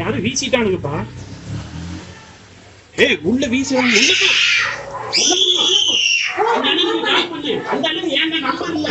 யாரும் வீசிட்டானுங்கப்பா. உள்ள வீசுறாங்க. அந்த அண்ணன் ஏங்க நம்பர் இல்ல.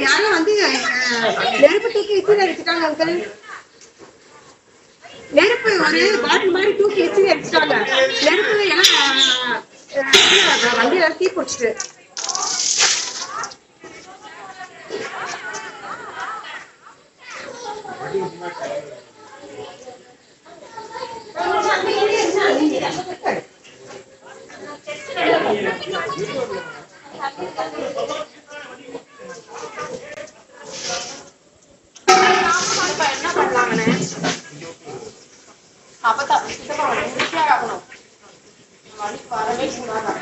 யாரும் வந்து நெருப்பு தூக்கி விசில அடிச்சுட்டாங்க அங்கிள். நெருப்பு ஒரு பாட்டில் மாதிரி தூக்கி விசில அடிச்சுட்டாங்க. நெருப்பு எல்லாம் வண்டியில தீ பிடிச்சிட்டு. என்ன பண்ணலாங்கண்ணே? அப்பதான் ஆகணும். வரவே கூடாது.